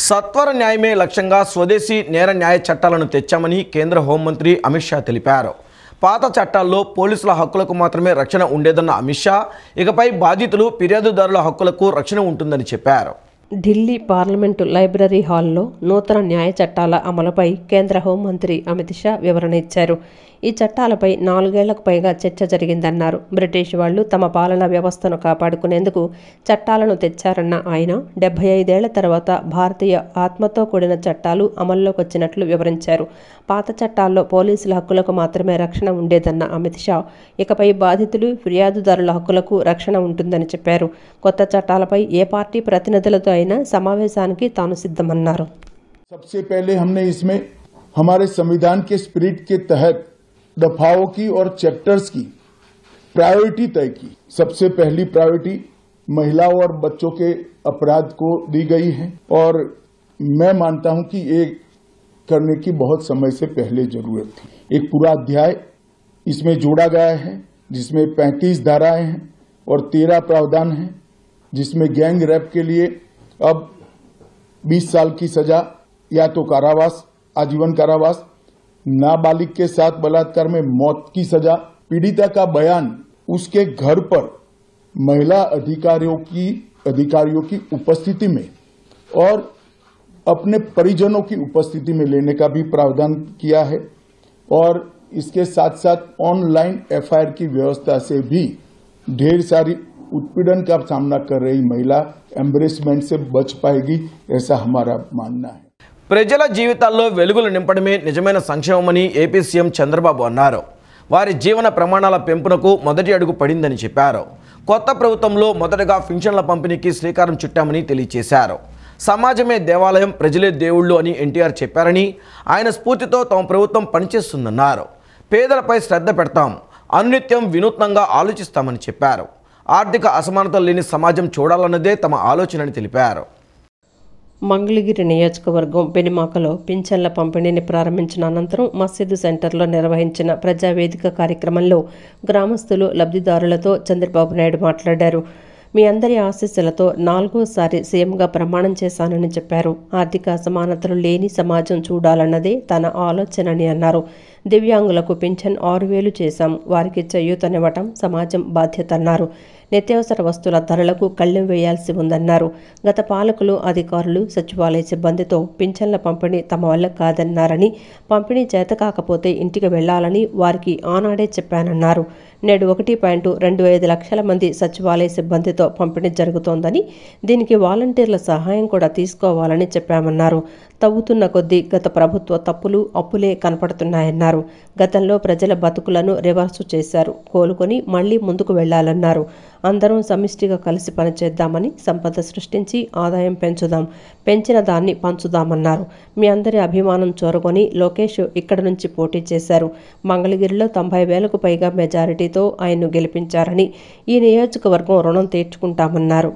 సత్వర న్యాయమే లక్ష్యంగా స్వదేశీ నేర న్యాయ చట్టాలను తెచ్చామని కేంద్ర హోంమంత్రి అమిత్ షా తెలిపారు. పాత చట్టాల్లో పోలీసుల హక్కులకు మాత్రమే రక్షణ ఉండేదన్న అమిత్ షా ఇకపై బాధితులు ఫిర్యాదుదారుల హక్కులకు రక్షణ ఉంటుందని చెప్పారు. ఢిల్లీ పార్లమెంటు లైబ్రరీ హాల్లో నూతన న్యాయ చట్టాల అమలుపై కేంద్ర హోంమంత్రి అమిత్ షా వివరణ ఇచ్చారు. ఈ చట్టాలపై 4 ఏళ్లకు పైగా చర్చ జరిగిందన్నారు. బ్రిటిష్ వాళ్లు తమ పాలనా వ్యవస్థను కాపాడుకునేందుకు చట్టాలను తెచ్చారన్న ఆయన 75 ఏళ్ల తర్వాత భారతీయ ఆత్మతో కూడిన చట్టాలు అమల్లోకి వచ్చినట్లు వివరించారు. పాత చట్టాల్లో పోలీసుల హక్కులకు మాత్రమే రక్షణ ఉండేదన్న అమిత్ షా ఇకపై బాధితులు ఫిర్యాదుదారుల హక్కులకు రక్షణ ఉంటుందని చెప్పారు. కొత్త చట్టాలపై ఏ పార్టీ ప్రతినిధులతో అయినా సమావేశానికి తాను సిద్ధమన్నారు. सबसे पहले हमने इसमें हमारे संविधान के स्पिरिट के तहत दफाओं की और चैप्टर्स की प्रायोरिटी तय की. सबसे पहली प्रायोरिटी महिलाओं और बच्चों के अपराध को दी गई है और मैं मानता हूं कि ये करने की बहुत समय से पहले जरूरत थी. एक पूरा अध्याय इसमें जोड़ा गया है जिसमें 35 धाराएं हैं और 13 प्रावधान हैं, जिसमें गैंग रेप के लिए अब 20 साल की सजा या तो कारावास, आजीवन कारावास, नाबालिग के साथ बलात्कार में मौत की सजा, पीड़िता का बयान उसके घर पर महिला अधिकारियों की उपस्थिति में और अपने परिजनों की उपस्थिति में लेने का भी प्रावधान किया है. और इसके साथ साथ ऑनलाइन एफआईआर की व्यवस्था से भी ढेर सारी उत्पीड़न का सामना कर रही महिला एम्बरेसमेंट से बच पाएगी, ऐसा हमारा मानना है. ప్రజల జీవితాల్లో వెలుగులు నింపడమే నిజమైన సంక్షేమమని ఏపీ సీఎం చంద్రబాబు అన్నారు. వారి జీవన ప్రమాణాల పెంపునకు మొదటి అడుగు పడిందని చెప్పారు. కొత్త ప్రభుత్వంలో మొదటగా పింఛన్ల పంపిణీకి శ్రీకారం చుట్టామని తెలియజేశారు. సమాజమే దేవాలయం, ప్రజలే దేవుళ్ళు అని ఎన్టీఆర్ చెప్పారని, ఆయన స్ఫూర్తితో తమ ప్రభుత్వం పనిచేస్తుందన్నారు. పేదలపై శ్రద్ధ పెడతాం, అనునిత్యం వినూత్నంగా ఆలోచిస్తామని చెప్పారు. ఆర్థిక అసమానతలు లేని సమాజం చూడాలన్నదే తమ ఆలోచనని తెలిపారు. మంగళగిరి నియోజకవర్గం పెనుమాకలో పింఛన్ల పంపిణీని ప్రారంభించిన అనంతరం మసీదు సెంటర్లో నిర్వహించిన ప్రజావేదిక కార్యక్రమంలో గ్రామస్తులు, లబ్ధిదారులతో చంద్రబాబు నాయుడు మాట్లాడారు. మీ అందరి ఆశీస్సులతో 4వసారి సీఎంగా ప్రమాణం చేశానని చెప్పారు. ఆర్థిక అసమానతలు లేని సమాజం చూడాలన్నదే తన ఆలోచనని అన్నారు. దివ్యాంగులకు పింఛన్ 6,000 చేశాం, వారికి చేయూతనివ్వటం సమాజం బాధ్యత అన్నారు. నిత్యావసర వస్తువుల ధరలకు కళ్లెం వేయాల్సి ఉందన్నారు. గత పాలకులు, అధికారులు, సచివాలయ సిబ్బందితో పింఛన్ల పంపిణీ తమ వల్ల కాదన్నారని, పంపిణీ చేత కాకపోతే ఇంటికి వెళ్లాలని వారికి ఆనాడే చెప్పానన్నారు. నేడు 1.25 లక్షల మంది సచివాలయ సిబ్బందితో పంపిణీ జరుగుతోందని, దీనికి వాలంటీర్ల సహాయం కూడా తీసుకోవాలని చెప్పామన్నారు. తవ్వుతున్న కొద్దీ గత ప్రభుత్వ తప్పులు, అప్పులే కనపడుతున్నాయన్నారు. గతంలో ప్రజల బతుకులను రివర్సు చేశారు, కోలుకొని మళ్లీ ముందుకు వెళ్లాలన్నారు. అందరం సమిష్టిగా కలిసి పనిచేద్దామని, సంపద సృష్టించి ఆదాయం పెంచుదాం, పెంచిన దాన్ని పంచుదామన్నారు. మీ అందరి అభిమానం చూరగొని లోకేష్ ఇక్కడి నుంచి పోటీ చేశారు. మంగళగిరిలో 90,000కు పైగా మెజారిటీతో ఆయన్ను గెలిపించారని, ఈ నియోజకవర్గం రుణం తీర్చుకుంటామన్నారు.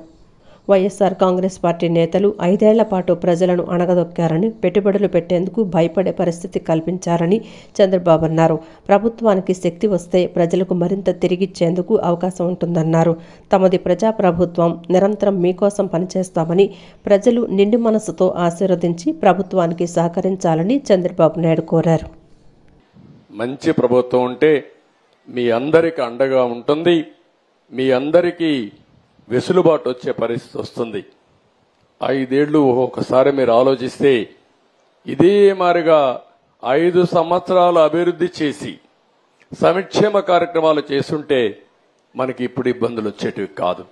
వైఎస్ఆర్ కాంగ్రెస్ పార్టీ నేతలు 5 ఏళ్ల పాటు ప్రజలను అణగదొక్కారని, పెట్టుబడులు పెట్టేందుకు భయపడే పరిస్థితి కల్పించారని చంద్రబాబు అన్నారు. ప్రభుత్వానికి శక్తి వస్తే ప్రజలకు మరింత తిరిగిచ్చేందుకు అవకాశం ఉంటుందన్నారు. తమది ప్రజాప్రభుత్వం, నిరంతరం మీకోసం పనిచేస్తామని ప్రజలు నిండు మనసుతో ఆశీర్వదించి ప్రభుత్వానికి సహకరించాలని చంద్రబాబు నాయుడు కోరారు. మంచి ప్రభుత్వం ఉంటే మీ అందరికి అండగా ఉంటుంది, మీ అందరికీ వెసులుబాటు వచ్చే పరిస్థితి వస్తుంది. 5 ఏళ్లు ఒకసారి మీరు ఆలోచిస్తే ఇదే మారిగా 5 సంవత్సరాలు అభివృద్ధి చేసి సంక్షేమ కార్యక్రమాలు చేస్తుంటే మనకి ఇప్పుడు ఇబ్బందులు వచ్చేటివి కాదు.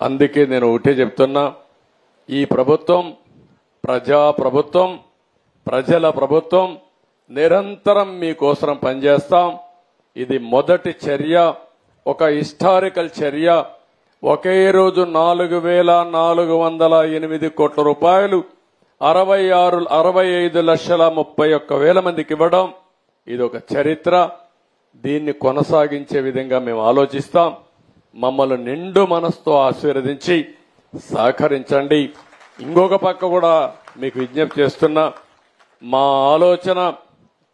అందుకే నేను ఒకటే చెప్తున్నా, ఈ ప్రభుత్వం ప్రజా ప్రభుత్వం, ప్రజల ప్రభుత్వం, నిరంతరం మీకోసం పనిచేస్తాం. ఇది మొదటి చర్య, ఒక హిస్టారికల్ చర్య. ఒకే రోజు 4,408 కోట్ల రూపాయలు 65,31,000 మందికి ఇవ్వడం ఇది ఒక చరిత్ర. దీన్ని కొనసాగించే విధంగా మేము ఆలోచిస్తాం. మమ్మల్ని నిండు మనసుతో ఆశీర్వదించి సహకరించండి. ఇంకొక పక్క కూడా మీకు విజ్ఞప్తి చేస్తున్నా, మా ఆలోచన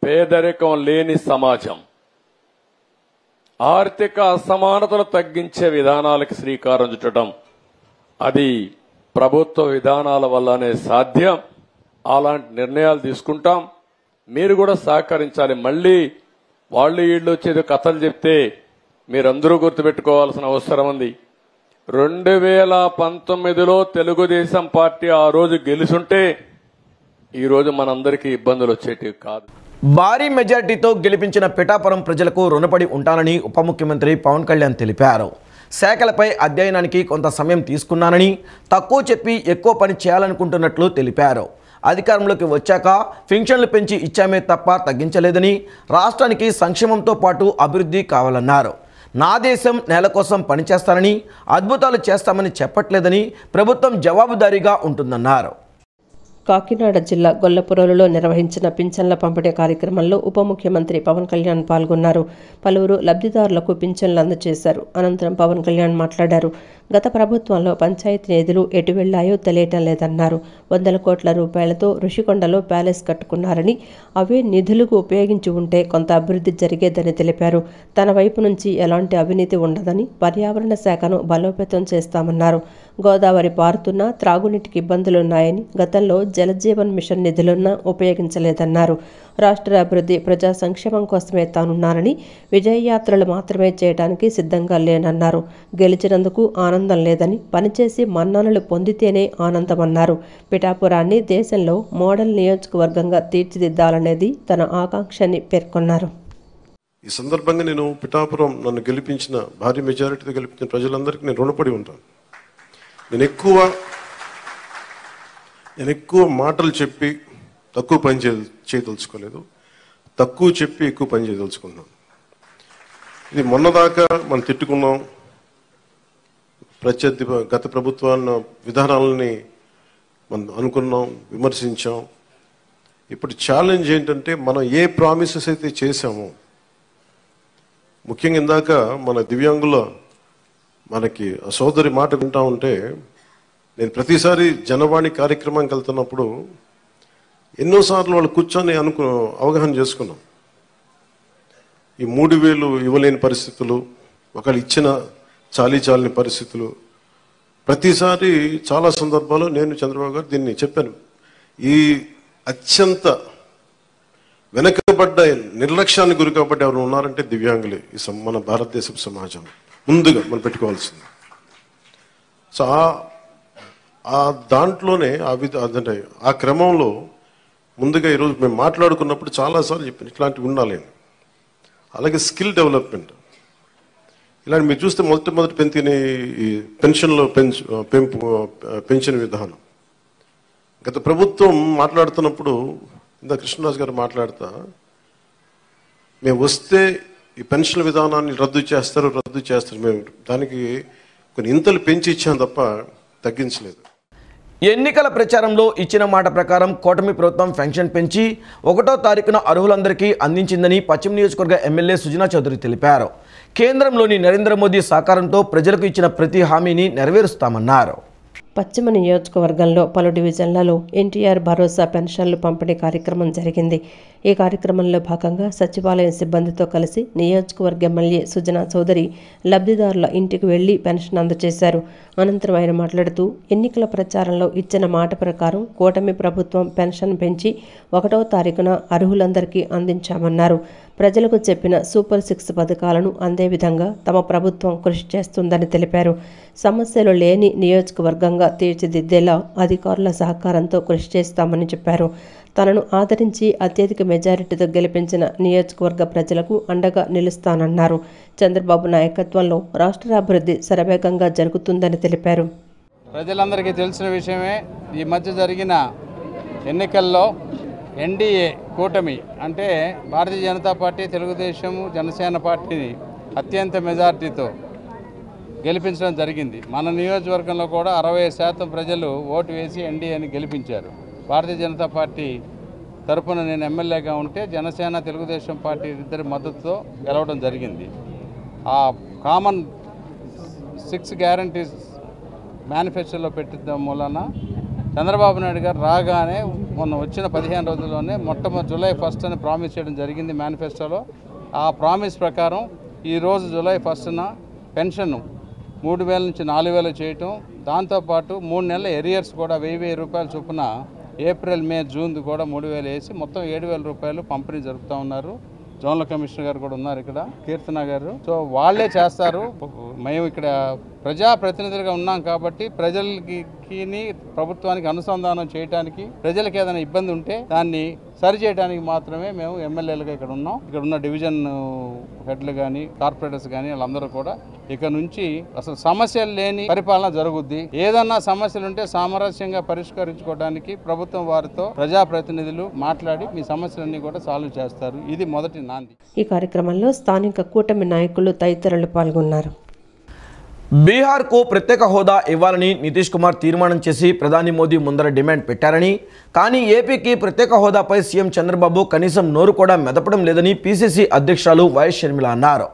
పేదరికం లేని సమాజం, ఆర్థిక అసమానతలు తగ్గించే విధానాలకు శ్రీకారం చుట్టడం, అది ప్రభుత్వ విధానాల వల్లనే సాధ్యం. అలాంటి నిర్ణయాలు తీసుకుంటాం. మీరు కూడా సహకరించాలి. మళ్ళీ వాళ్ళు వీళ్ళు వచ్చేది కథలు చెప్తే మీరందరూ గుర్తుపెట్టుకోవాల్సిన అవసరం ఉంది. 2019లో తెలుగుదేశం పార్టీ ఆ రోజు గెలుచుంటే ఈ రోజు మనందరికీ ఇబ్బందులు వచ్చేటివి కాదు. భారీ మెజార్టీతో గెలిపించిన పిఠాపురం ప్రజలకు రుణపడి ఉంటానని ఉప ముఖ్యమంత్రి పవన్ కళ్యాణ్ తెలిపారు. శాఖలపై అధ్యయనానికి కొంత సమయం తీసుకున్నానని, తక్కువ చెప్పి ఎక్కువ పని చేయాలనుకుంటున్నట్లు తెలిపారు. అధికారంలోకి వచ్చాక పెన్షన్లు పెంచి ఇచ్చామే తప్ప తగ్గించలేదని, రాష్ట్రానికి సంక్షేమంతో పాటు అభివృద్ధి కావాలన్నారు. నా దేశం నేల కోసం పనిచేస్తానని, అద్భుతాలు చేస్తామని చెప్పట్లేదని, ప్రభుత్వం జవాబుదారీగా ఉంటుందన్నారు. కాకినాడ జిల్లా గొల్లపురంలో నిర్వహించిన పింఛన్ల పంపిణీ కార్యక్రమంలో ఉప ముఖ్యమంత్రి పవన్ కళ్యాణ్ పాల్గొన్నారు. పలువురు లబ్ధిదారులకు పింఛన్లు అందజేశారు. అనంతరం పవన్ కళ్యాణ్ మాట్లాడారు. గత ప్రభుత్వంలో పంచాయతీ నిధులు ఎటు వెళ్లాయో తెలియటం లేదన్నారు. 100 కోట్ల రూపాయలతో ఋషికొండలో ప్యాలెస్ కట్టుకున్నారని, అవే నిధులకు ఉపయోగించి ఉంటే కొంత అభివృద్ధి జరిగేదని తెలిపారు. తన వైపు నుంచి ఎలాంటి అవినీతి ఉండదని, పర్యావరణ శాఖను బలోపేతం చేస్తామన్నారు. గోదావరి పారుతున్నా త్రాగునీటికి ఇబ్బందులున్నాయని, గతంలో జలజీవన్ మిషన్ నిధులున్నా ఉపయోగించలేదన్నారు. రాష్ట్ర అభివృద్ధి, ప్రజా సంక్షేమం కోసమే తానున్నానని, విజయయాత్రలు మాత్రమే చేయడానికి సిద్ధంగా లేనన్నారు. గెలిచినందుకు ఆనందం లేదని, పనిచేసి మన్ననలు పొందితేనే ఆనందమన్నారు. పిఠాపురాన్ని దేశంలో మోడల్ నియోజకవర్గంగా తీర్చిదిద్దాలనేది తన ఆకాంక్షని పేర్కొన్నారు. ఈ సందర్భంగా నేను పిఠాపురం నన్ను గెలిపించిన, భారీ మెజారిటీతో గెలిపించిన ప్రజలందరికీ నేను రుణపడి ఉంటాను. నేను ఎక్కువ మాటలు చెప్పి తక్కువ పని చేయదలుచుకోలేదు. తక్కువ చెప్పి ఎక్కువ పని చేయదలుచుకున్నాను. ఇది మొన్నదాకా మనం తిట్టుకున్నాం, ప్రత్యర్థి గత ప్రభుత్వాన్ని విధానాలని మనం అనుకున్నాం, విమర్శించాం. ఇప్పుడు ఛాలెంజ్ ఏంటంటే మనం ఏ ప్రామిసెస్ అయితే చేశామో, ముఖ్యంగా ఇందాక మన దివ్యాంగుల మనకి ఆ సోదరి మాట వింటా ఉంటే, నేను ప్రతిసారి జనవాణి కార్యక్రమానికి వెళ్తున్నప్పుడు ఎన్నోసార్లు వాళ్ళు కూర్చొని అవగాహన చేసుకున్నాం. ఈ 3000 ఇవ్వలేని పరిస్థితులు, ఒకళ్ళు ఇచ్చిన చాలీచాలని పరిస్థితులు. ప్రతిసారి చాలా సందర్భాల్లో నేను చంద్రబాబు గారు దీన్ని చెప్పాను. ఈ అత్యంత వెనకబడ్డ నిర్లక్ష్యానికి గురి కాబట్టి ఎవరు ఉన్నారంటే దివ్యాంగులే. మన భారతదేశపు సమాజం ముందుగా మనం పెట్టుకోవాల్సింది. సో ఆ దాంట్లోనే అంటే ఆ క్రమంలో ముందుగా ఈరోజు మేము మాట్లాడుకున్నప్పుడు చాలాసార్లు చెప్పాను ఇట్లాంటివి ఉండాలి. అలాగే స్కిల్ డెవలప్మెంట్, ఇలాంటి మీరు చూస్తే మొదటి పెంచిన ఈ పెన్షన్లో పెంచిన విధానం. గత ప్రభుత్వం మాట్లాడుతున్నప్పుడు ఇందా కృష్ణరాజు గారు మాట్లాడుతా, మేము వస్తే ఈ పెన్షన్ విధానాన్ని రద్దు చేస్తారు. మేము దానికి కొన్ని ఇంతలు పెంచి ఇచ్చాం తప్ప తగ్గించలేదు. ఎన్నికల ప్రచారంలో ఇచ్చిన మాట ప్రకారం కూటమి ప్రభుత్వం పెన్షన్ పెంచి 1వ తారీఖున అర్హులందరికీ అందించిందని పశ్చిమ నియోజకవర్గ ఎమ్మెల్యే సుజనా చౌదరి తెలిపారు. కేంద్రంలోని నరేంద్ర మోదీ సహకారంతో ప్రజలకు ఇచ్చిన ప్రతి హామీని నెరవేరుస్తామన్నారు. పశ్చిమ నియోజకవర్గంలో పలు డివిజన్లలో ఎన్టీఆర్ భరోసా పెన్షన్లు పంపిణీ కార్యక్రమం జరిగింది. ఈ కార్యక్రమంలో భాగంగా సచివాలయం సిబ్బందితో కలిసి నియోజకవర్గ ఎమ్మెల్యే సుజనా చౌదరి లబ్ధిదారుల ఇంటికి వెళ్లి పెన్షన్ అందజేశారు. అనంతరం ఆయన మాట్లాడుతూ, ఎన్నికల ప్రచారంలో ఇచ్చిన మాట ప్రకారం కూటమి ప్రభుత్వం పెన్షన్ పెంచి 1వ తారీఖున అర్హులందరికీ అందించామన్నారు. ప్రజలకు చెప్పిన సూపర్ 6 పథకాలను అందే విధంగా తమ ప్రభుత్వం కృషి చేస్తుందని తెలిపారు. సమస్యలు లేని నియోజకవర్గంగా తీర్చిదిద్దేలా అధికారుల సహకారంతో కృషి చేస్తామని చెప్పారు. తనను ఆదరించి అత్యధిక మెజారిటీతో గెలిపించిన నియోజకవర్గ ప్రజలకు అండగా నిలుస్తానన్నారు. చంద్రబాబు నాయకత్వంలో రాష్ట్ర అభివృద్ధి శరవేగంగా జరుగుతుందని తెలిపారు. ప్రజలందరికీ తెలిసిన విషయమే, ఈ మధ్య జరిగిన ఎన్నికల్లో ఎన్డీఏ కూటమి అంటే భారతీయ జనతా పార్టీ, తెలుగుదేశం, జనసేన పార్టీని అత్యంత మెజార్టీతో గెలిపించడం జరిగింది. మన నియోజకవర్గంలో కూడా 60% ప్రజలు ఓటు వేసి ఎన్డీఏని గెలిపించారు. భారతీయ జనతా పార్టీ తరఫున నేను ఎమ్మెల్యేగా ఉంటే జనసేన, తెలుగుదేశం పార్టీ ఇద్దరి మద్దతుతో గెలవడం జరిగింది. ఆ కామన్ 6 గ్యారంటీస్ మేనిఫెస్టోలో పెట్టడం మూలన చంద్రబాబు నాయుడు గారు రాగానే మొన్న వచ్చిన 15 రోజుల్లోనే జూలై 1 అని ప్రామిస్ చేయడం జరిగింది మేనిఫెస్టోలో. ఆ ప్రామిస్ ప్రకారం ఈరోజు జూలై 1న పెన్షన్ 3000 నుంచి 4000 చేయటం, దాంతోపాటు 3 నెలల ఎరియర్స్ కూడా 1000 రూపాయల చొప్పున ఏప్రిల్ మే జూన్ కూడా 3000 వేసి మొత్తం 7000 రూపాయలు పంపిణీ జరుపుతూ ఉన్నారు. జోనల్ కమిషనర్ గారు కూడా ఉన్నారు ఇక్కడ, కీర్తన గారు. సో వాళ్ళే చేస్తారు. మేము ఇక్కడ ప్రజాప్రతినిధులుగా ఉన్నాం కాబట్టి ప్రజలకి ప్రభుత్వానికి అనుసంధానం చేయడానికి, ప్రజలకు ఏదైనా ఇబ్బంది ఉంటే దాన్ని సరి చేయడానికి మాత్రమే మేము ఎమ్మెల్యేలుగా ఇక్కడ ఉన్నాం. ఇక్కడ ఉన్న డివిజన్ హెడ్లు కానీ కార్పొరేటర్స్ కానీ వాళ్ళందరూ కూడా ఇక నుంచి అసలు సమస్యలు లేని పరిపాలన జరుగుద్ది. ఏదన్నా సమస్యలు ఉంటే సామరస్యంగా పరిష్కరించుకోవడానికి ప్రభుత్వం వారితో ప్రజాప్రతినిధులు మాట్లాడి మీ సమస్యలన్నీ కూడా సాల్వ్ చేస్తారు. ఇది మొదటి నాంది. ఈ కార్యక్రమంలో స్థానిక కూటమి నాయకులు తదితరులు పాల్గొన్నారు. బీహార్కు ప్రత్యేక హోదా ఇవ్వాలని నితీష్ కుమార్ తీర్మానం చేసి ప్రధాని మోదీ ముందర డిమాండ్ పెట్టారని, కానీ ఏపీకి ప్రత్యేక హోదాపై సీఎం చంద్రబాబు కనీసం నోరు కూడా మెదపడం లేదని పీసీసీ అధ్యక్షురాలు వైఎస్ షర్మిల అన్నారు.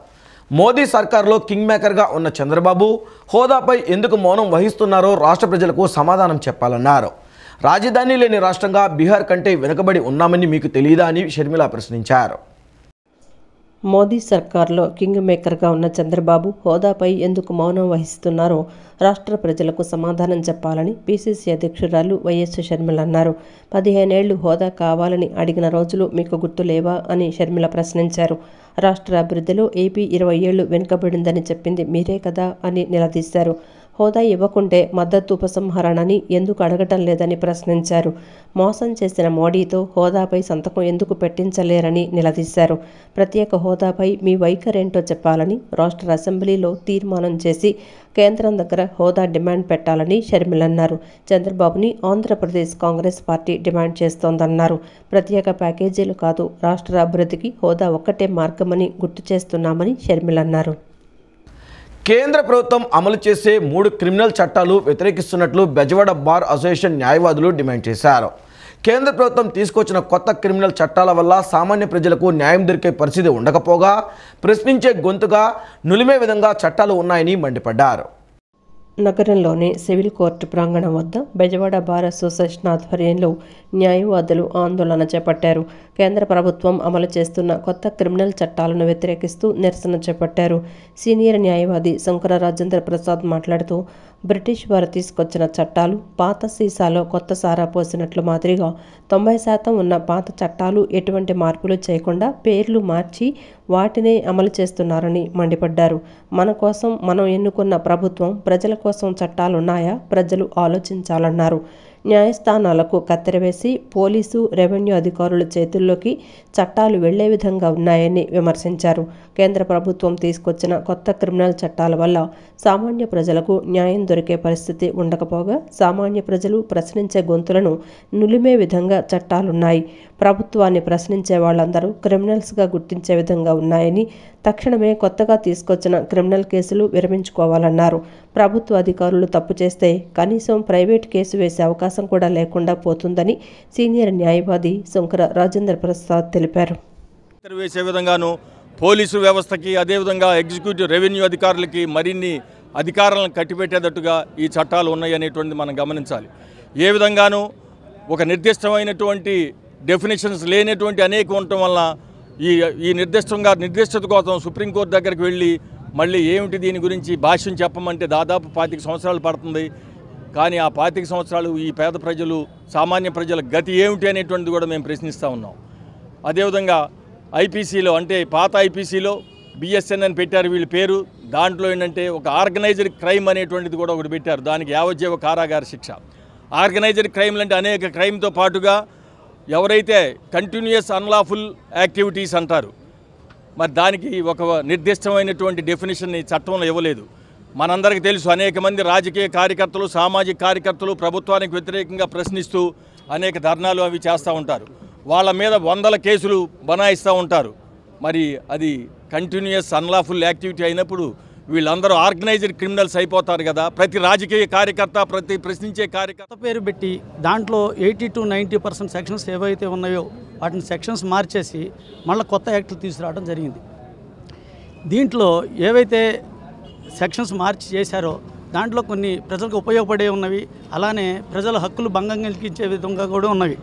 మోదీ సర్కార్లో కింగ్ మేకర్గా ఉన్న చంద్రబాబు హోదాపై ఎందుకు మౌనం వహిస్తున్నారో రాష్ట్ర ప్రజలకు సమాధానం చెప్పాలన్నారు. రాజధాని లేని రాష్ట్రంగా బీహార్ కంటే వెనుకబడి ఉన్నామని మీకు తెలియదా అని షర్మిల ప్రశ్నించారు. మోదీ సర్కార్లో కింగ్ మేకర్గా ఉన్న చంద్రబాబు హోదాపై ఎందుకు మౌనం వహిస్తున్నారో రాష్ట్ర ప్రజలకు సమాధానం చెప్పాలని పీసీసీ అధ్యక్షురాలు వైఎస్ షర్మిల అన్నారు. 15 ఏళ్లు హోదా కావాలని అడిగిన రోజులు మీకు గుర్తులేవా అని షర్మిల ప్రశ్నించారు. రాష్ట్ర అభివృద్ధిలో ఏపీ 20 ఏళ్లు వెనుకబడిందని చెప్పింది మీరే కదా అని నిలదీశారు. హోదా ఇవ్వకుంటే మద్దతు ఉపసంహరణని ఎందుకు అడగటం లేదని ప్రశ్నించారు. మోసం చేసిన మోడీతో హోదాపై సంతకం ఎందుకు పెట్టించలేరని నిలదీశారు. ప్రత్యేక హోదాపై మీ వైఖరేంటో చెప్పాలని రాష్ట్ర అసెంబ్లీలో తీర్మానం చేసి కేంద్రం దగ్గర హోదా డిమాండ్ పెట్టాలని షర్మిల అన్నారు. చంద్రబాబుని ఆంధ్రప్రదేశ్ కాంగ్రెస్ పార్టీ డిమాండ్ చేస్తోందన్నారు. ప్రత్యేక ప్యాకేజీలు కాదు, రాష్ట్ర అభివృద్ధికి హోదా ఒక్కటే మార్గమని గుర్తు చేస్తున్నామని షర్మిల అన్నారు. కేంద్ర ప్రభుత్వం అమలు చేసే 3 క్రిమినల్ చట్టాలు వ్యతిరేకిస్తున్నట్లు బెజవాడ బార్ అసోసియేషన్ న్యాయవాదులు డిమాండ్ చేశారు. కేంద్ర ప్రభుత్వం తీసుకొచ్చిన కొత్త క్రిమినల్ చట్టాల వల్ల సామాన్య ప్రజలకు న్యాయం దొరికే పరిస్థితి ఉండకపోగా ప్రశ్నించే గొంతుగా నులిమే విధంగా చట్టాలు ఉన్నాయని మండిపడ్డారు. నగరంలోని సివిల్ కోర్టు ప్రాంగణం వద్ద బెజవాడ బార్ అసోసియేషన్ ఆధ్వర్యంలో న్యాయవాదులు ఆందోళన చేపట్టారు. కేంద్ర ప్రభుత్వం అమలు చేస్తున్న కొత్త క్రిమినల్ చట్టాలను వ్యతిరేకిస్తూ నిరసన చేపట్టారు. సీనియర్ న్యాయవాది శంకర రాజేంద్ర ప్రసాద్ మాట్లాడుతూ బ్రిటిష్ వారు తీసుకొచ్చిన చట్టాలు పాత సీసాలో కొత్త సారా పోసినట్లు మాదిరిగా 90% ఉన్న పాత చట్టాలు ఎటువంటి మార్పులు చేయకుండా పేర్లు మార్చి వాటినే అమలు చేస్తున్నారని మండిపడ్డారు. మన కోసం మనం ఎన్నుకున్న ప్రభుత్వం ప్రజల కోసం చట్టాలున్నాయా? ప్రజలు ఆలోచించాలన్నారు. న్యాయస్థానాలకు కత్తెరవేసి పోలీసు రెవెన్యూ అధికారుల చేతుల్లోకి చట్టాలు వెళ్లే విధంగా ఉన్నాయని విమర్శించారు. కేంద్ర ప్రభుత్వం తీసుకొచ్చిన కొత్త క్రిమినల్ చట్టాల వల్ల సామాన్య ప్రజలకు న్యాయం దొరికే పరిస్థితి ఉండకపోగా సామాన్య ప్రజలు ప్రశ్నించే గొంతులను నులిమే విధంగా చట్టాలున్నాయి. ప్రభుత్వాన్ని ప్రశ్నించే వాళ్ళందరూ క్రిమినల్స్గా గుర్తించే విధంగా ఉన్నాయని, తక్షణమే కొత్తగా తీసుకొచ్చిన క్రిమినల్ కేసులు విరమించుకోవాలన్నారు. ప్రభుత్వ అధికారులు తప్పు చేస్తే కనీసం ప్రైవేట్ కేసు వేసే అవకాశం కూడా లేకుండా పోతుందని సీనియర్ న్యాయవాది శంకర రాజేంద్ర ప్రసాద్ తెలిపారు. వేసే విధంగాను పోలీసు వ్యవస్థకి, అదేవిధంగా ఎగ్జిక్యూటివ్ రెవెన్యూ అధికారులకి మరిన్ని అధికారాలను కట్టిపెట్టేటట్టుగా ఈ చట్టాలు ఉన్నాయి అనేటువంటిది మనం గమనించాలి. ఏ విధంగానూ ఒక నిర్దిష్టమైనటువంటి డెఫినేషన్స్ లేనటువంటి అనేక ఉండటం వలన ఈ నిర్దిష్టత కోసం సుప్రీంకోర్టు దగ్గరికి వెళ్ళి మళ్ళీ ఏమిటి దీని గురించి భాష్యం చెప్పమంటే దాదాపు 25 సంవత్సరాలు పడుతుంది. కానీ ఆ 25 సంవత్సరాలు ఈ పేద ప్రజలు, సామాన్య ప్రజల గతి ఏమిటి అనేటువంటిది కూడా మేము ప్రశ్నిస్తూ ఉన్నాం. అదేవిధంగా ఐపీసీలో, అంటే పాత ఐపీసీలో బిఎస్ఎన్ అని పెట్టారు వీళ్ళ పేరు. దాంట్లో ఏంటంటే ఒక ఆర్గనైజ్డ్ క్రైమ్ అనేటువంటిది కూడా ఒకటి పెట్టారు. దానికి యావజ్జీవ కారాగార శిక్ష. ఆర్గనైజ్డ్ క్రైమ్లు అంటే అనేక క్రైమ్తో పాటుగా ఎవరైతే కంటిన్యూయస్ అన్లాఫుల్ యాక్టివిటీస్ అంటారు, మరి దానికి ఒక నిర్దిష్టమైనటువంటి డెఫినేషన్ చట్టంలో ఇవ్వలేదు. మనందరికీ తెలుసు, అనేక మంది రాజకీయ కార్యకర్తలు, సామాజిక కార్యకర్తలు ప్రభుత్వానికి వ్యతిరేకంగా ప్రశ్నిస్తూ అనేక ధర్నాలు అవి చేస్తూ ఉంటారు. వాళ్ళ మీద 100 కేసులు బనాయిస్తూ ఉంటారు. మరి అది కంటిన్యూయస్ అన్లాఫుల్ యాక్టివిటీ అయినప్పుడు వీళ్ళందరూ ఆర్గనైజ్డ్ క్రిమినల్స్ అయిపోతారు కదా. ప్రతి రాజకీయ కార్యకర్త, ప్రతి ప్రశ్నించే కార్యకర్త పేరు పెట్టి దాంట్లో 80 to 90% సెక్షన్స్ ఏవైతే ఉన్నాయో వాటిని సెక్షన్స్ మార్చేసి మళ్ళీ కొత్త యాక్టులు తీసుకురావడం జరిగింది. దీంట్లో ఏవైతే సెక్షన్స్ మార్చి చేశారో దాంట్లో కొన్ని ప్రజలకు ఉపయోగపడే ఉన్నవి, అలానే ప్రజల హక్కులు భంగం కలిగించే విధంగా కూడా ఉన్నవి.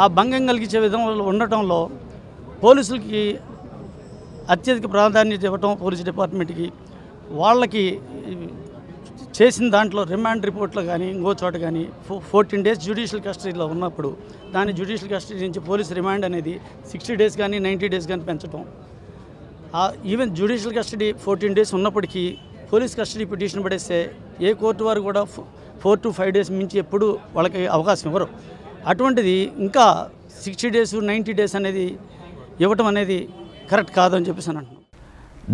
ఆ భంగం కలిగించే విధంగా ఉండటంలో పోలీసులకి అత్యధిక ప్రాధాన్యత ఇవ్వటం, పోలీస్ డిపార్ట్మెంట్కి వాళ్ళకి చేసిన దాంట్లో రిమాండ్ రిపోర్ట్లో కానీ ఇంకో చోట కానీ 14 days జ్యుడిషియల్ కస్టడీలో ఉన్నప్పుడు దాన్ని జ్యుడిషియల్ కస్టడీ నుంచి పోలీస్ రిమాండ్ అనేది 60 days కానీ 90 days కానీ పెంచడం, ఈవెన్ జ్యుడిషియల్ కస్టడీ 14 days ఉన్నప్పటికీ పోలీస్ కస్టడీ పిటిషన్ పడేస్తే ఏ కోర్టు వారు కూడా 4 to 5 days మించి ఎప్పుడు వాళ్ళకి అవకాశం ఇవ్వరు. అటువంటిది ఇంకా 60 days 90 days అనేది ఇవ్వటం అనేది కరెక్ట్ కాదని చెప్పేసి అంటున్నాను.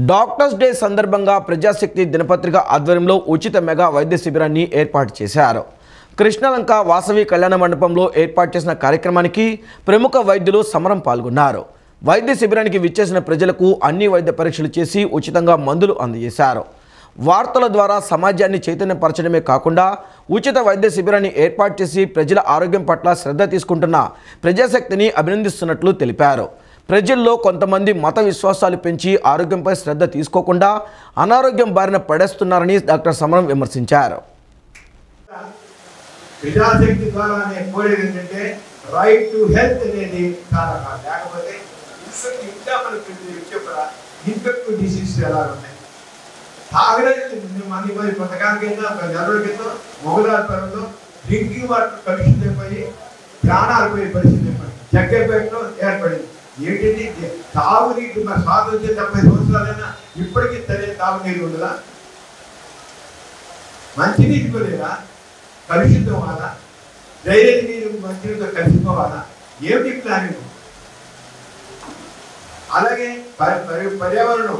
డాక్టర్స్ డే సందర్భంగా ప్రజాశక్తి దినపత్రిక ఆధ్వర్యంలో ఉచిత మెగా వైద్య శిబిరాన్ని ఏర్పాటు చేశారు. కృష్ణలంక వాసవి కళ్యాణ మండపంలో ఏర్పాటు చేసిన కార్యక్రమానికి ప్రముఖ వైద్యులు సమరం పాల్గొన్నారు. వైద్య శిబిరానికి విచ్చేసిన ప్రజలకు అన్ని వైద్య పరీక్షలు చేసి ఉచితంగా మందులు అందజేశారు. వార్తల ద్వారా సమాజాన్ని చైతన్యపరచడమే కాకుండా ఉచిత వైద్య శిబిరాన్ని ఏర్పాటు చేసి ప్రజల ఆరోగ్యం పట్ల శ్రద్ధ తీసుకుంటున్న ప్రజాశక్తిని అభినందిస్తున్నట్లు తెలిపారు. ప్రజల్లో కొంతమంది మత విశ్వాసాలు పెంచి ఆరోగ్యంపై శ్రద్ధ తీసుకోకుండా అనారోగ్యం బారిన పడేస్తున్నారని డాక్టర్ సమరం విమర్శించారు. ప్రజాశక్తి ద్వారానే కోరేది ఏంటంటే రైట్ టు హెల్త్ అనేది చాలా లేకపోతే ఇంకా మనకు చెప్పరా ఇన్ఫెక్టివ్ డిసీజ్ ఎలా ఉన్నాయి. తాగడానికి మరి కొంతకాలం కింద నెలల క్రితం మొగలాపరంలో డ్రింకింగ్ వాటర్ కలుషితమైపోయి ప్రాణాలు పోయే పరిస్థితి ఏర్పడింది. జగ్గపేటలో ఏర్పడింది. ఏంటిది తాగునీటి మరి స్వాతంత్రం 70 సంవత్సరాలైనా ఇప్పటికీ సరైన తాగునీరు ఉండదా? మంచినీటి కూడా కలుషితం అవ్వాలా? డ్రైనేజ్ నీరు మంచినీటితో కలిసిపోవాలా? ఏమిటి ప్లానింగ్? అలాగే పర్యావరణం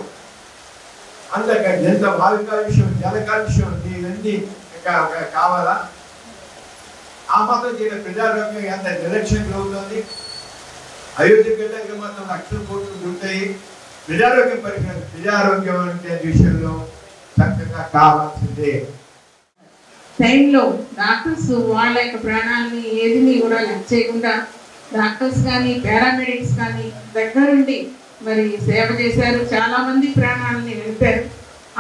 అందక ఎంత వాయు కాలుష్యం, జల కాలుష్యం ఇవన్నీ కావాలా? ఆ మాత్రం చేయడం ప్రజారోగ్యం ఎంత నిర్లక్ష్యం అవుతుంది. అయోధ్యకి వెళ్ళాక మాత్రం 1,00,000 కోట్లు దొరుకుతాయి. ప్రజారోగ్యం పరికరం ప్రజారోగ్యం అంటే విషయంలో చక్కగా కావాల్సిందే. టైంలో డాక్టర్స్ వాళ్ళ యొక్క ప్రాణాలని ఏదిని కూడా లెక్క చేయకుండా డాక్టర్స్ కానీ పారామెడిక్స్ కానీ దగ్గరుండి మరి సేవ చేశారు. చాలా మంది ప్రాణాలని నిలిపారు.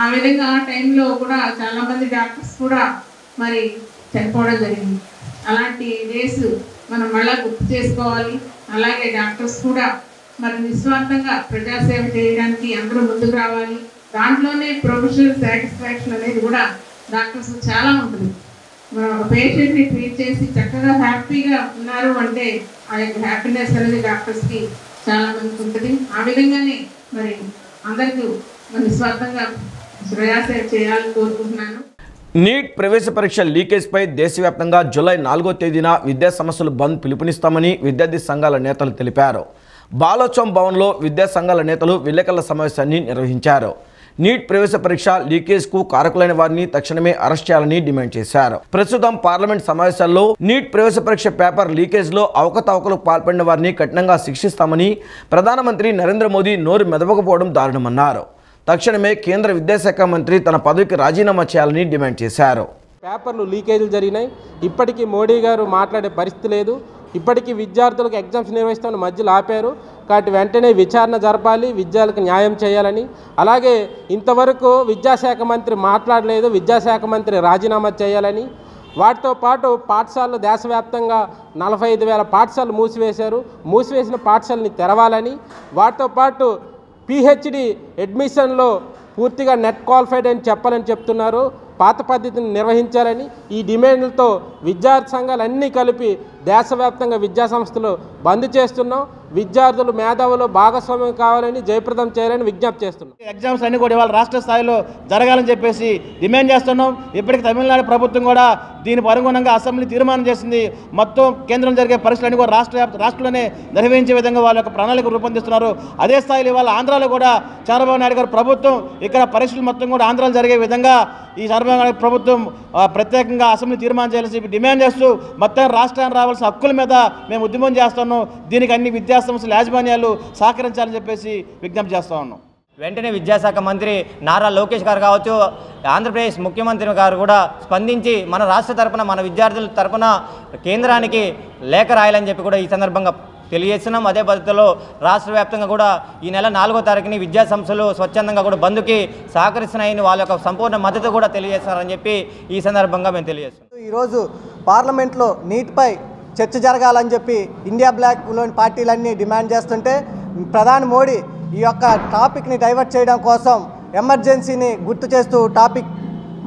ఆ విధంగా ఆ టైంలో కూడా చాలా మంది డాక్టర్స్ కూడా మరి చనిపోవడం జరిగింది. అలాంటి డేస్ మనం మళ్ళీ గుర్తు చేసుకోవాలి. అలాగే డాక్టర్స్ కూడా మరి నిస్వార్థంగా ప్రజాసేవ చేయడానికి అందరూ ముందుకు రావాలి. దాంట్లోనే ప్రొఫెషనల్ సాటిస్ఫాక్షన్ అనేది కూడా డాక్టర్స్ చాలా ఉంటుంది. మనం ఒక పేషెంట్ని ట్రీట్ చేసి చక్కగా హ్యాపీగా ఉన్నారు అంటే ఆ యొక్క హ్యాపీనెస్ అనేది డాక్టర్స్కి చాలా మందికి ఉంటుంది. ఆ విధంగానే మరి అందరికీ నిస్వార్థంగా ప్రజాసేవ చేయాలని కోరుకుంటున్నాను. నీట్ ప్రవేశ పరీక్ష లీకేజ్పై దేశవ్యాప్తంగా జూలై 4వ తేదీన విద్యా సంస్థలు బంద్ పిలుపునిస్తామని విద్యార్థి సంఘాల నేతలు తెలిపారు. బాలోత్సవం భవన్లో విద్యా సంఘాల నేతలు విలేకరుల సమావేశాన్ని నిర్వహించారు. నీట్ ప్రవేశ పరీక్ష లీకేజ్కు కారకులైన వారిని తక్షణమే అరెస్ట్ చేయాలని డిమాండ్ చేశారు. ప్రస్తుతం పార్లమెంట్ సమావేశాల్లో నీట్ ప్రవేశ పరీక్ష పేపర్ లీకేజ్లో అవకతవకలకు పాల్పడిన వారిని కఠినంగా శిక్షిస్తామని ప్రధానమంత్రి నరేంద్ర మోదీ నోరు మెదపకపోవడం దారుణమన్నారు. తక్షణమే కేంద్ర విద్యాశాఖ మంత్రి తన పదవికి రాజీనామా చేయాలని డిమాండ్ చేశారు. పేపర్లు లీకేజీలు జరిగినాయి. ఇప్పటికీ మోడీ గారు మాట్లాడే పరిస్థితి లేదు. ఇప్పటికీ విద్యార్థులకు ఎగ్జామ్స్ నిర్వహిస్తామని మధ్యలో ఆపారు. కాబట్టి వెంటనే విచారణ జరపాలి, విద్యార్థులకు న్యాయం చేయాలని. అలాగే ఇంతవరకు విద్యాశాఖ మంత్రి మాట్లాడలేదు, విద్యాశాఖ మంత్రి రాజీనామా చేయాలని. వాటితో పాటు పాఠశాలలు దేశవ్యాప్తంగా 45,000 పాఠశాలలు మూసివేశారు. మూసివేసిన పాఠశాలని తెరవాలని. వాటితో పాటు పిహెచ్డి అడ్మిషన్లో పూర్తిగా నెట్ క్వాలిఫైడ్ అని చెప్పాలని చెప్తున్నారు. పాత పద్ధతిని నిర్వహించాలని ఈ డిమాండ్లతో విద్యార్థి సంఘాలన్నీ కలిపి దేశవ్యాప్తంగా విద్యాసంస్థలు బంద్ చేస్తున్నాం. విద్యార్థులు మేధావులు భాగస్వామ్యం కావాలని జయప్రదం చేయాలని విజ్ఞప్తి చేస్తున్నాం. ఎగ్జామ్స్ అన్ని కూడా ఇవాళ రాష్ట్ర స్థాయిలో జరగాలని చెప్పేసి డిమాండ్ చేస్తున్నాం. ఇప్పటికి తమిళనాడు ప్రభుత్వం కూడా దీనికి అనుగుణంగా అసెంబ్లీ తీర్మానం చేసింది. మొత్తం కేంద్రం జరిగే పరీక్షలన్నీ కూడా రాష్ట్రంలోనే నిర్వహించే విధంగా వాళ్ళ యొక్క ప్రణాళిక రూపొందిస్తున్నారు. అదే స్థాయిలో ఇవాళ ఆంధ్రాలో కూడా చంద్రబాబు నాయుడు గారు ప్రభుత్వం ఇక్కడ పరీక్షలు మొత్తం కూడా ఆంధ్రాలో జరిగే విధంగా ఈ చంద్రబాబు నాయుడు ప్రభుత్వం ప్రత్యేకంగా అసెంబ్లీ తీర్మానం చేయాలని డిమాండ్ చేస్తూ మొత్తం రాష్ట్రానికి రావాల్సిన హక్కుల మీద మేము ఉద్యమం చేస్తున్నాం. దీనికి అన్ని విద్యా సంస్థల యాజమాన్యాలు సహకరించాలని చెప్పేసి విజ్ఞప్తి చేస్తూ ఉన్నాం. వెంటనే విద్యాశాఖ మంత్రి నారా లోకేష్ గారు కావచ్చు, ఆంధ్రప్రదేశ్ ముఖ్యమంత్రి గారు కూడా స్పందించి మన రాష్ట్ర తరపున మన విద్యార్థుల తరపున కేంద్రానికి లేఖ రాయాలని చెప్పి కూడా ఈ సందర్భంగా తెలియజేస్తున్నాం. అదే పద్ధతిలో రాష్ట్ర వ్యాప్తంగా కూడా ఈ నెల 4వ తారీఖుని విద్యా సంస్థలు స్వచ్ఛందంగా కూడా బంద్కి సహకరిస్తున్నాయని వాళ్ళ యొక్క సంపూర్ణ మద్దతు కూడా తెలియజేస్తున్నారని చెప్పి ఈ సందర్భంగా మేము తెలియజేస్తున్నాం. ఈరోజు పార్లమెంట్లో నీట్పై చర్చ జరగాలని చెప్పి ఇండియా బ్లాక్లోని పార్టీలన్నీ డిమాండ్ చేస్తుంటే ప్రధాని మోడీ ఈ యొక్క టాపిక్ని డైవర్ట్ చేయడం కోసం ఎమర్జెన్సీని గుర్తు చేస్తూ టాపిక్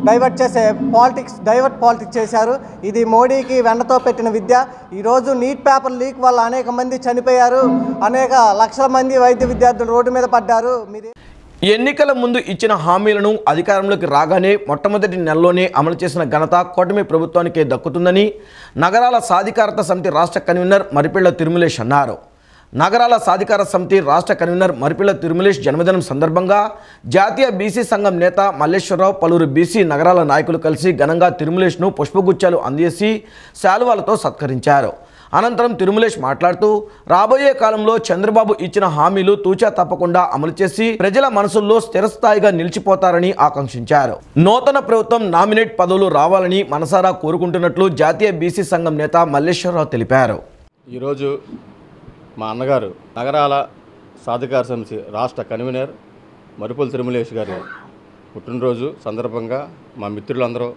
డైవర్ట్ పాలిటిక్స్ చేశారు. ఇది మోడీకి వెన్నతో పెట్టిన విద్య. ఈరోజు నీట్ పేపర్ లీక్ వల్ల అనేక మంది చనిపోయారు, అనేక లక్షల మంది వైద్య విద్యార్థులు రోడ్డు మీద పడ్డారు. ఎన్నికల ముందు ఇచ్చిన హామీలను అధికారంలోకి రాగానే మొట్టమొదటి నెలలోనే అమలు చేసిన ఘనత కూటమి ప్రభుత్వానికే దక్కుతుందని నగరాల సాధికారత సమితి రాష్ట్ర కన్వీనర్ మరిపిళ్ల తిరుమలేష్ అన్నారు. నగరాల సాధికార సమితి రాష్ట్ర కన్వీనర్ మరిపిళ్ల తిరుమలేష్ జన్మదినం సందర్భంగా జాతీయ బీసీ సంఘం నేత మల్లేశ్వరరావు, పలువురు బీసీ నగరాల నాయకులు కలిసి ఘనంగా తిరుమలేష్ను పుష్పగుచ్చాలు అందజేసి శాలువాలతో సత్కరించారు. అనంతరం తిరుమలేష్ మాట్లాడుతూ రాబోయే కాలంలో చంద్రబాబు ఇచ్చిన హామీలు తూచా తప్పకుండా అమలు చేసి ప్రజల మనసుల్లో స్థిరస్థాయిగా నిలిచిపోతారని ఆకాంక్షించారు. నూతన ప్రభుత్వం నామినేట్ పదవులు రావాలని మనసారా కోరుకుంటున్నట్లు జాతీయ బీసీ సంఘం నేత మల్లేశ్వరరావు తెలిపారు. ఈరోజు మా అన్నగారు నగరాల సాధికార సమితి రాష్ట్ర కన్వీనర్ మరిపుల తిరుమలేష్ గారి పుట్టినరోజు సందర్భంగా మా మిత్రులందరూ,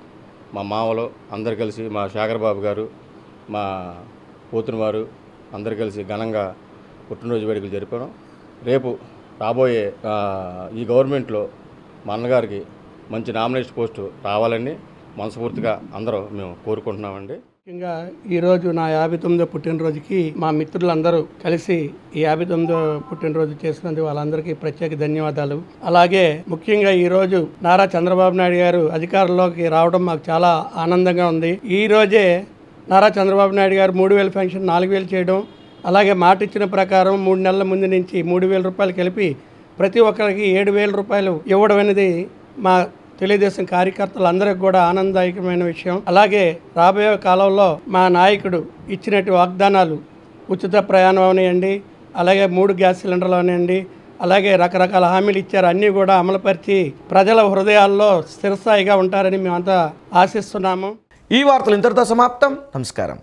మా మావలు అందరు కలిసి, మా శేఖరబాబు గారు, మా పోతుని వారు అందరు కలిసి ఘనంగా పుట్టినరోజు వేడుకలు జరిపాను. రేపు రాబోయే ఈ గవర్నమెంట్లో మా అన్నగారికి మంచి నామినేషన్ పోస్టు రావాలని మనస్ఫూర్తిగా అందరూ మేము కోరుకుంటున్నామండి. ముఖ్యంగా ఈరోజు నా 59వ పుట్టినరోజుకి మా మిత్రులందరూ కలిసి ఈ 59వ పుట్టినరోజు చేసినందుకు వాళ్ళందరికీ ప్రత్యేక ధన్యవాదాలు. అలాగే ముఖ్యంగా ఈరోజు నారా చంద్రబాబు నాయుడు గారు అధికారంలోకి రావడం మాకు చాలా ఆనందంగా ఉంది. ఈ రోజే నారా చంద్రబాబు నాయుడు గారు 3000 పెన్షన్ 4000 చేయడం, అలాగే మాట ఇచ్చిన ప్రకారం 3 నెలల ముందు నుంచి 3000 రూపాయలు కలిపి ప్రతి ఒక్కరికి 7000 రూపాయలు ఇవ్వడం అనేది మా తెలుగుదేశం కార్యకర్తలందరికీ కూడా ఆనందదాయకమైన విషయం. అలాగే రాబోయే కాలంలో మా నాయకుడు ఇచ్చినట్టు వాగ్దానాలు, ఉచిత ప్రయాణం అవనివ్వండి, అలాగే 3 గ్యాస్ సిలిండర్లు అవనివ్వండి, అలాగే రకరకాల హామీలు ఇచ్చారు, అన్నీ కూడా అమలుపరిచి ప్రజల హృదయాల్లో స్థిరస్థాయిగా ఉంటారని మేమంతా ఆశిస్తున్నాము. ఈ వార్తలు ఇంతటితో సమాప్తం. నమస్కారం.